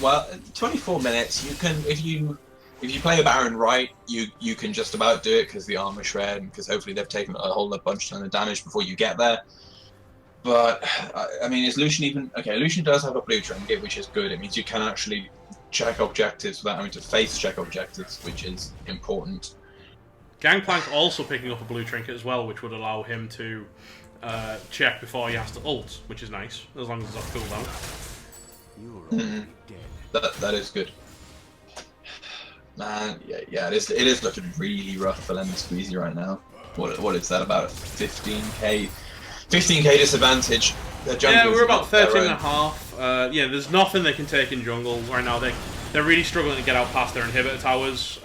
[SPEAKER 1] well, 24 minutes, you can, if you play a Baron right, you can just about do it because the armor shred, because hopefully they've taken a whole bunch ton of damage before you get there. But, I mean, is Lucian even... Okay, Lucian does have a blue trinket, which is good. It means you can actually check objectives without having to face check objectives, which is important.
[SPEAKER 2] Gangplank also picking up a blue trinket as well, which would allow him to check before he has to ult, which is nice, as long as it's off cooldown.
[SPEAKER 1] That is good. Man, yeah, it is looking really rough for Lemon Squeezy right now. What is that, about 15k disadvantage?
[SPEAKER 2] Yeah, we're about 13.5. Yeah, there's nothing they can take in jungle right now. They're really struggling to get out past their inhibitor towers.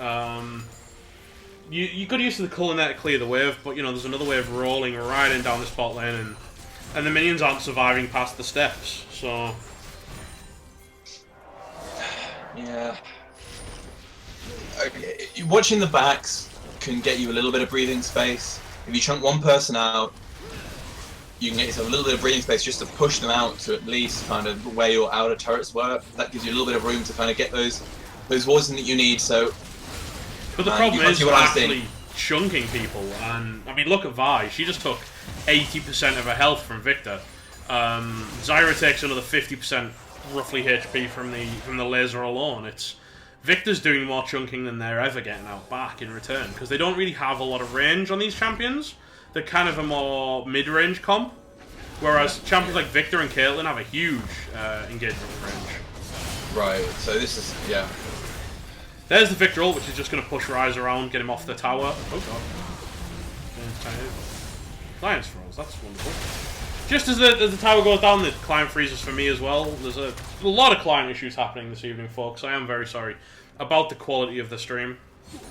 [SPEAKER 2] You got used to the Cullinet to clear the wave, but you know there's another wave rolling right in down this bot lane, and the minions aren't surviving past the steps. So
[SPEAKER 1] yeah, okay. Watching the backs can get you a little bit of breathing space. If you chunk one person out, you can get yourself a little bit of breathing space just to push them out to at least kind of where your outer turrets were. That gives you a little bit of room to kind of get those wards in that you need. So.
[SPEAKER 2] But the problem is actually chunking people, and I mean, look at Vi. She just took 80% of her health from Victor. Zyra takes another 50% roughly HP from the laser alone. Victor's doing more chunking than they're ever getting out back in return, because they don't really have a lot of range on these champions. They're kind of a more mid-range comp, whereas champions like Victor and Caitlyn have a huge engagement range.
[SPEAKER 1] Right. So this is
[SPEAKER 2] There's the Victor ult, which is just going to push Rise around, get him off the tower. Oh god. Clients froze. That's wonderful. Just as the tower goes down, the client freezes for me as well. There's a lot of client issues happening this evening, folks. I am very sorry about the quality of the stream.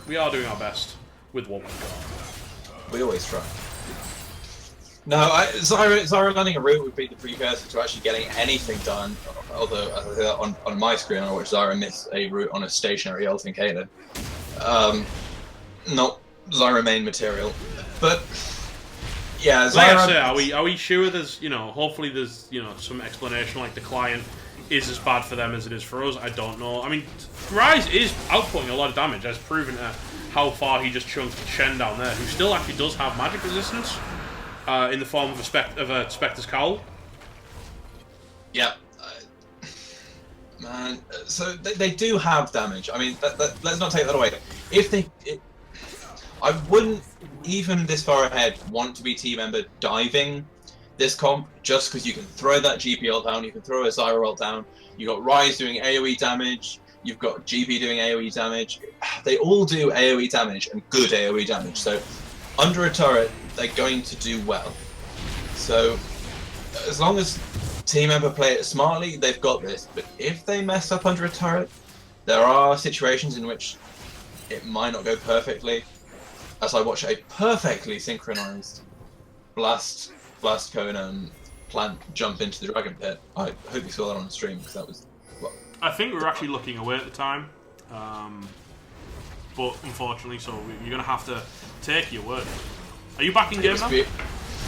[SPEAKER 2] We are doing our best with what we've got.
[SPEAKER 1] We always try. No, Zyra landing a route would be the precursor to actually getting anything done. Although on my screen, I watched Zyra miss a route on a stationary Elfin Caitlyn. Not Zyra main material, but yeah, Zyra.
[SPEAKER 2] Like I say, are we sure there's hopefully there's some explanation like the client is as bad for them as it is for us. I don't know. I mean, Rise is outputting a lot of damage, as proven at how far he just chunked Shen down there, who still actually does have magic resistance. In the form of a Spectre's Cowl.
[SPEAKER 1] Yeah. Man, so they do have damage. I mean, let's not take that away. I wouldn't, even this far ahead, want to be Team Ember diving this comp, just because you can throw that GP ult down, you can throw a Zyra ult down, you got Ryze doing AoE damage, you've got GP doing AoE damage. They all do AoE damage, and good AoE damage, so under a turret, they're going to do well. So, as long as Team Ember play it smartly, they've got this. But if they mess up under a turret, there are situations in which it might not go perfectly. As I watch a perfectly synchronized blast cone and plant jump into the dragon pit. I hope you saw that on the stream, because that was... Well,
[SPEAKER 2] I think we were actually looking away at the time. But unfortunately, so you're going to have to take your word. Are you back in game now?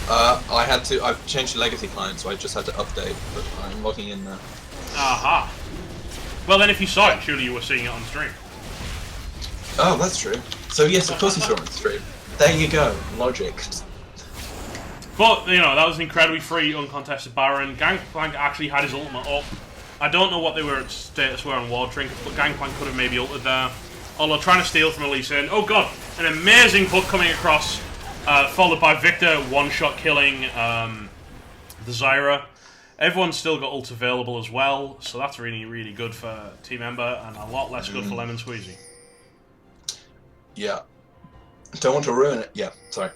[SPEAKER 1] I had to. I've changed the legacy client, so I just had to update. But I'm logging in now.
[SPEAKER 2] Aha. Well, then, if you saw it, surely you were seeing it on stream.
[SPEAKER 1] Oh, that's true. So yes, of course you saw it on stream. There you go, logic.
[SPEAKER 2] But that was an incredibly free, uncontested Baron. Gangplank actually had his ultimate up. I don't know what they were status were on Ward Trinkets, but Gangplank could have maybe ulted there. Although trying to steal from Elise in. Oh god, an amazing hook coming across, followed by Victor one-shot killing the Zyra. Everyone's still got ults available as well, so that's really, really good for Team Ember, and a lot less good for Lemon Squeezy.
[SPEAKER 1] Yeah. Don't want to ruin it. Yeah, sorry.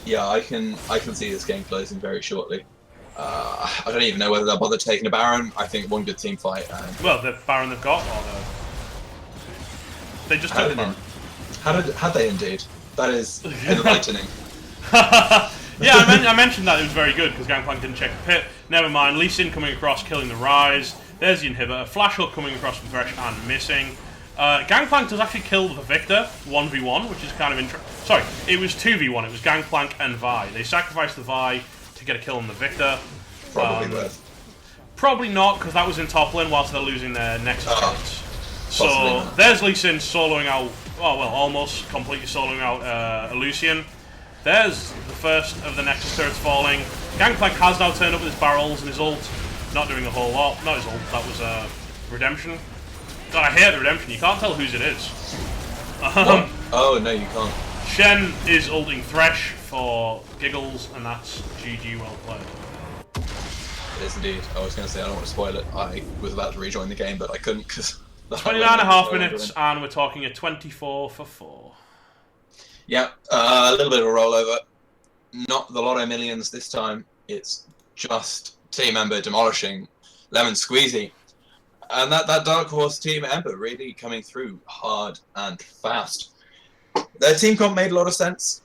[SPEAKER 1] Yeah, I can see this game closing very shortly. I don't even know whether they'll bother taking a Baron. I think one good team fight.
[SPEAKER 2] Well, the Baron they've got, or they just took the Baron.
[SPEAKER 1] Had they indeed? That is enlightening.
[SPEAKER 2] Yeah, I mentioned that it was very good because Gangplank didn't check the pit. Never mind. Lee Sin coming across, killing the Ryze. There's the inhibitor. Flash hook coming across from Thresh and missing. Gangplank does actually kill the Victor 1v1, which is kind of interesting. Sorry, it was 2v1. It was Gangplank and Vi. They sacrificed the Vi to get a kill on the Victor.
[SPEAKER 1] Probably worth.
[SPEAKER 2] Probably not, because that was in top lane whilst they're losing their Nexus cards. So there's Lee Sin soloing out. Oh well, almost completely soloing out Lucian. There's the first of the Nexus turrets falling. Gangplank has now turned up with his barrels and his ult. Not doing a whole lot. Not his ult, that was Redemption. God, I hate the Redemption. You can't tell whose it is.
[SPEAKER 1] Oh, no, you can't.
[SPEAKER 2] Shen is ulting Thresh for giggles, and that's GG, well played.
[SPEAKER 1] It is indeed. I was going to say I don't want to spoil it. I was about to rejoin the game, but I couldn't because...
[SPEAKER 2] 29.5 minutes, and we're talking a 24 for 4.
[SPEAKER 1] Yeah, a little bit of a rollover. Not the Lotto Millions this time. It's just Team Ember demolishing Lemon Squeezy. And that Dark Horse Team Ember really coming through hard and fast. Their team comp made a lot of sense.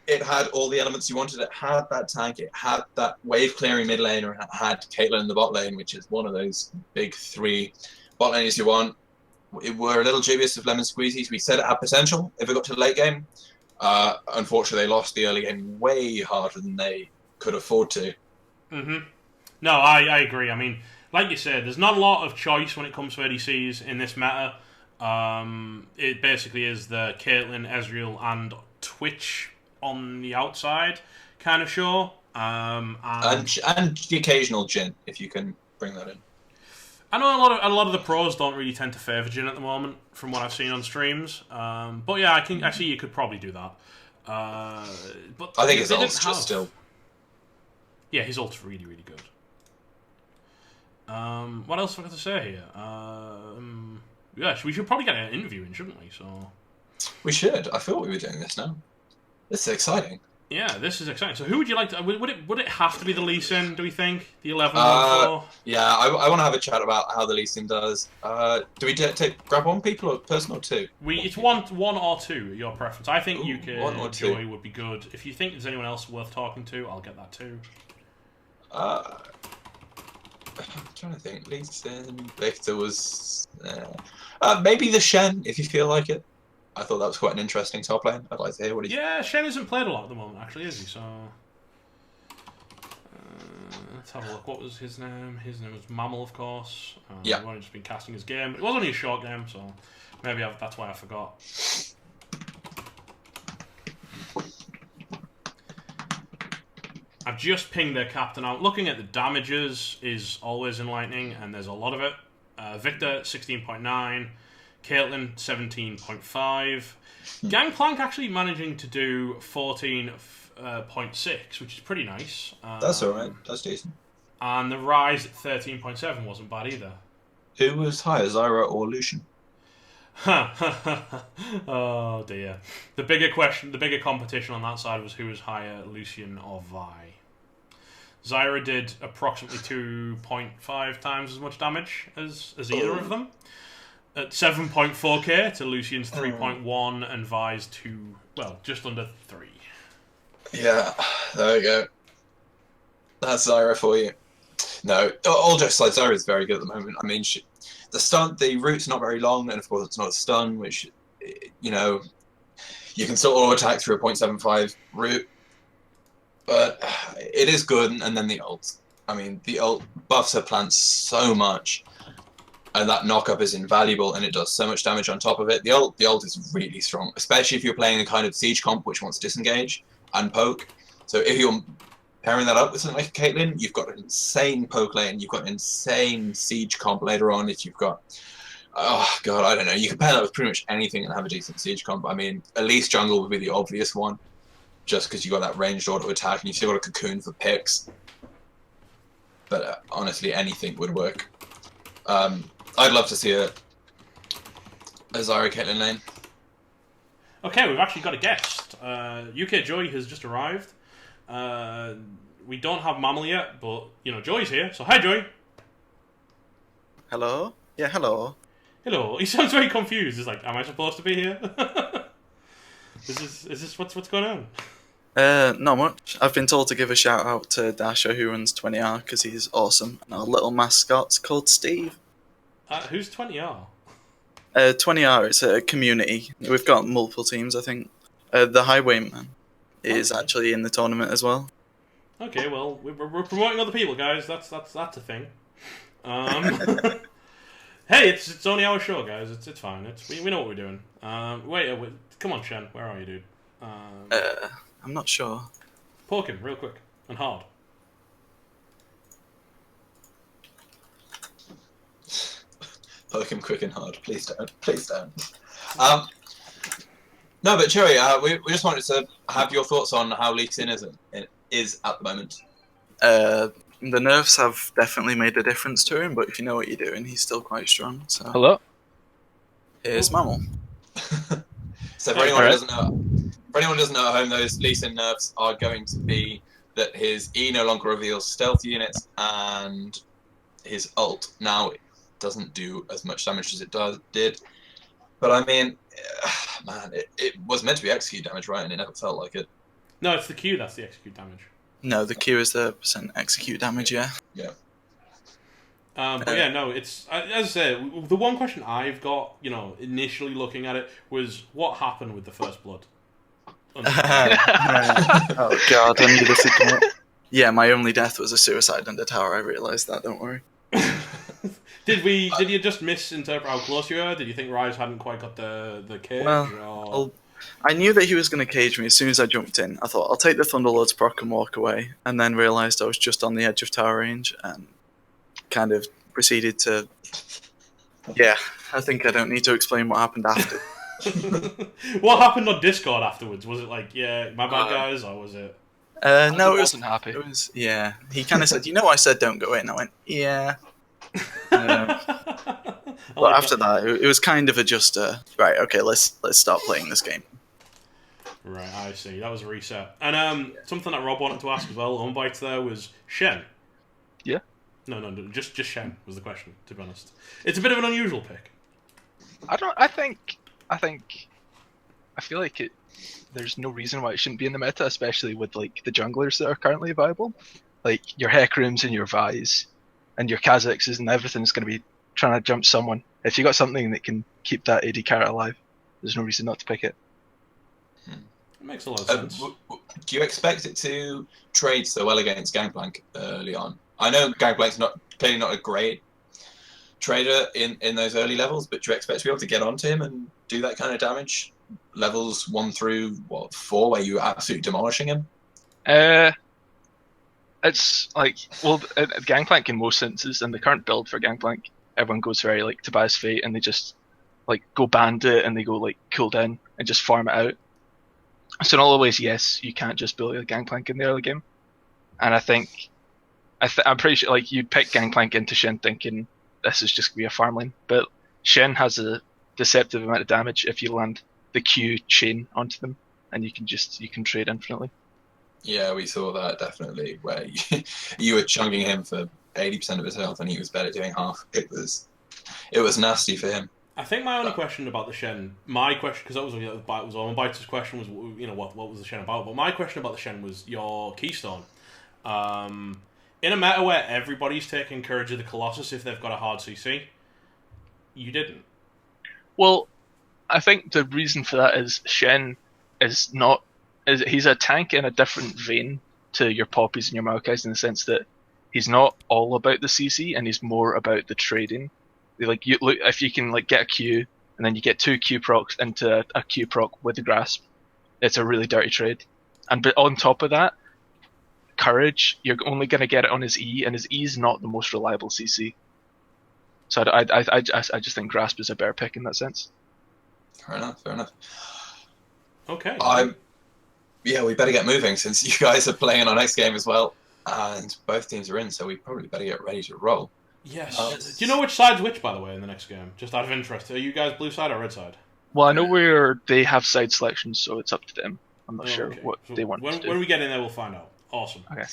[SPEAKER 1] It had all the elements you wanted. It had that tank. It had that wave clearing mid lane, or it had Caitlyn in the bot lane, which is one of those big 3 bot lanes you want. We were a little dubious of Lemon Squeezies. We said it had potential if it got to the late game. Unfortunately, they lost the early game way harder than they could afford to.
[SPEAKER 2] No, I agree. I mean, like you said, there's not a lot of choice when it comes to ADCs in this meta. It basically is the Caitlyn, Ezreal, and Twitch on the outside kind of show. And
[SPEAKER 1] the occasional Jhin, if you can bring that in.
[SPEAKER 2] I know a lot of the pros don't really tend to favour Jhin at the moment, from what I've seen on streams. But yeah, I see you could probably do that. But
[SPEAKER 1] I think his ult's just still.
[SPEAKER 2] Yeah, his ult's really, really good. What else have I got to say here? Yeah, we should probably get an interview in, shouldn't we? So
[SPEAKER 1] we should. I thought we were doing this now. This is exciting.
[SPEAKER 2] Yeah, this is exciting. So who would you like to... Would it have to be the Lee Sin, do we think? The 11-1-4?
[SPEAKER 1] Yeah, I want to have a chat about how the leasing does. Do we grab one people or person or two?
[SPEAKER 2] It's one or two, your preference. I think
[SPEAKER 1] Ooh,
[SPEAKER 2] UK
[SPEAKER 1] one or two.
[SPEAKER 2] Joy would be good. If you think there's anyone else worth talking to, I'll get that too.
[SPEAKER 1] I'm trying to think. Leasing, Victor was... maybe the Shen, if you feel like it. I thought that was quite an interesting top lane. I'd like to hear what he...
[SPEAKER 2] Yeah, Shen hasn't played a lot at the moment, actually, is he? So... let's have a look. What was his name? His name was Mammal, of course.
[SPEAKER 1] Yeah.
[SPEAKER 2] I've only just been casting his game. It was only a short game, so maybe that's why I forgot. I've just pinged their captain out. Looking at the damages is always enlightening, and there's a lot of it. Victor, 16.9. Caitlyn, 17.5. Gangplank actually managing to do 14.6, which is pretty nice.
[SPEAKER 1] That's alright. That's decent.
[SPEAKER 2] And the Rise at 13.7 wasn't bad either.
[SPEAKER 1] Who was higher, Zyra or Lucian?
[SPEAKER 2] Oh dear. The bigger competition on that side was who was higher, Lucian or Vi. Zyra did approximately 2.5 times as much damage as either of them. At 7.4k to Lucian's 3.1 and Vi's just under 3.
[SPEAKER 1] Yeah, there we go. That's Zyra for you. No, all jokes aside, Zyra is very good at the moment. I mean, the route's not very long, and of course it's not a stun, which, you know, you can still auto-attack through a 0.75 route, but it is good, and then the ult. I mean, the ult buffs her plants so much, and that knock-up is invaluable, and it does so much damage on top of it. The ult is really strong, especially if you're playing a kind of siege comp which wants disengage and poke. So if you're pairing that up with something like a Caitlyn, you've got an insane poke lane, you've got an insane siege comp later on. If you've got, oh god, I don't know, you can pair that with pretty much anything and have a decent siege comp. I mean, at least jungle would be the obvious one, just because you've got that ranged auto attack and you've still got a cocoon for picks. But honestly, anything would work. I'd love to see a Zyra Caitlyn lane.
[SPEAKER 2] Okay, we've actually got a guest. UK Joy has just arrived. We don't have Mammal yet, but, Joy's here. So, hi, Joy.
[SPEAKER 3] Hello? Yeah, hello.
[SPEAKER 2] Hello. He sounds very confused. He's like, am I supposed to be here? Is this what's going on?
[SPEAKER 3] Not much. I've been told to give a shout out to Dasher, who runs 20R, because he's awesome. And our little mascot's called Steve.
[SPEAKER 2] Who's 20R?
[SPEAKER 3] 20R, it's a community. We've got multiple teams, I think. The Highwayman is actually in the tournament as well.
[SPEAKER 2] Okay, well, we're promoting other people, guys. That's a thing. Hey, it's only our show, guys. It's fine. We know what we're doing. Wait, come on, Shen. Where are you, dude?
[SPEAKER 3] I'm not sure.
[SPEAKER 2] Poke him real quick and hard.
[SPEAKER 1] Poke him quick and hard. Please don't. Please don't. No, but Cherry, we just wanted to have your thoughts on how Lee Sin is at the moment.
[SPEAKER 3] The nerfs have definitely made a difference to him, but if you know what you're doing, he's still quite strong. So.
[SPEAKER 4] Hello?
[SPEAKER 3] Here's Mammal.
[SPEAKER 1] So for anyone who doesn't know at home, those Lee Sin nerfs are going to be that his E no longer reveals stealth units and his ult now doesn't do as much damage as it did. But I mean, man, it was meant to be execute damage, right? And it never felt like it.
[SPEAKER 2] No, it's the Q that's the execute damage.
[SPEAKER 3] No, the Q is the % execute damage, yeah.
[SPEAKER 1] Yeah.
[SPEAKER 2] But yeah, no, it's, as I said, the one question I've got, initially looking at it, was what happened with the First Blood?
[SPEAKER 3] Oh god, I need to think about it. Yeah, my only death was a suicide under tower, I realised that, don't worry.
[SPEAKER 2] Did you just misinterpret how close you were? Did you think Rise hadn't quite got the cage?
[SPEAKER 3] Well, I knew that he was going to cage me as soon as I jumped in. I thought, I'll take the Thunderlord's proc and walk away, and then realised I was just on the edge of tower range, and kind of proceeded to... Yeah, I think I don't need to explain what happened after.
[SPEAKER 2] What happened on Discord afterwards? Was it like, yeah, my bad guys, or was it...
[SPEAKER 3] No, it
[SPEAKER 4] wasn't happy.
[SPEAKER 3] It was, yeah. He kind of said, I said don't go in. I went, yeah. But after that, it was kind of right, okay, let's start playing this game.
[SPEAKER 2] Right, I see. That was a reset. And something that Rob wanted to ask as well, on bites there, was Shen.
[SPEAKER 4] Yeah.
[SPEAKER 2] No, just Shen was the question, to be honest. It's a bit of an unusual pick.
[SPEAKER 4] I feel like there's no reason why it shouldn't be in the meta, especially with like the junglers that are currently viable. Like your Hecarim's and your Vi's and your Kha'Zix's and everything's going to be trying to jump someone. If you got something that can keep that AD carrot alive, there's no reason not to pick it.
[SPEAKER 2] It makes a lot of sense.
[SPEAKER 1] Do you expect it to trade so well against Gangplank early on? I know Gangplank's clearly not a great trader in those early levels, but do you expect to be able to get onto him and do that kind of damage? Levels 1 through 4, where you're absolutely demolishing him?
[SPEAKER 4] It's like, Gangplank in most senses, and the current build for Gangplank, everyone goes very like Tobias Fate, and they just like go bandit and they go like cooldown and just farm it out. So in all the ways, yes, you can't just build a Gangplank in the early game. And I think I'm pretty sure like you pick Gangplank into Shen thinking this is just gonna be a farm lane, but Shen has a deceptive amount of damage if you land the Q chain onto them, and you can trade infinitely.
[SPEAKER 1] Yeah, we saw that definitely, where you were chunking him for 80% of his health, and he was better doing half. It was nasty for him.
[SPEAKER 2] I think my only question about the Shen, because that was on Bite's question was, what was the Shen about? But my question about the Shen was your Keystone. In a meta where everybody's taking Courage of the Colossus if they've got a hard CC, you didn't.
[SPEAKER 4] Well, I think the reason for that is Shen he's a tank in a different vein to your Poppies and your Maokais, in the sense that he's not all about the CC and he's more about the trading. Like if you can like get a Q and then you get 2 Q procs into a Q proc with the grasp, it's a really dirty trade. But on top of that, Courage, you're only going to get it on his E, and his E is not the most reliable CC. So I just think grasp is a better pick in that sense.
[SPEAKER 1] Fair enough.
[SPEAKER 2] Okay.
[SPEAKER 1] Yeah, we better get moving since you guys are playing in our next game as well, and both teams are in, so we probably better get ready to roll.
[SPEAKER 2] Yes. Do you know which side's which, by the way, in the next game? Just out of interest. Are you guys blue side or red side?
[SPEAKER 4] Well, I know where they have side selections, so it's up to them. I'm not sure what they want to do.
[SPEAKER 2] When we get in there, we'll find out. Awesome.
[SPEAKER 4] Okay.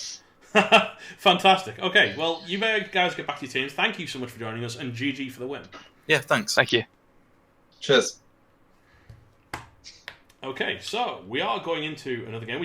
[SPEAKER 2] Fantastic. Okay, well, you guys get back to your teams. Thank you so much for joining us, and GG for the win.
[SPEAKER 3] Yeah, thanks.
[SPEAKER 4] Thank you.
[SPEAKER 1] Cheers.
[SPEAKER 2] Okay, so we are going into another game.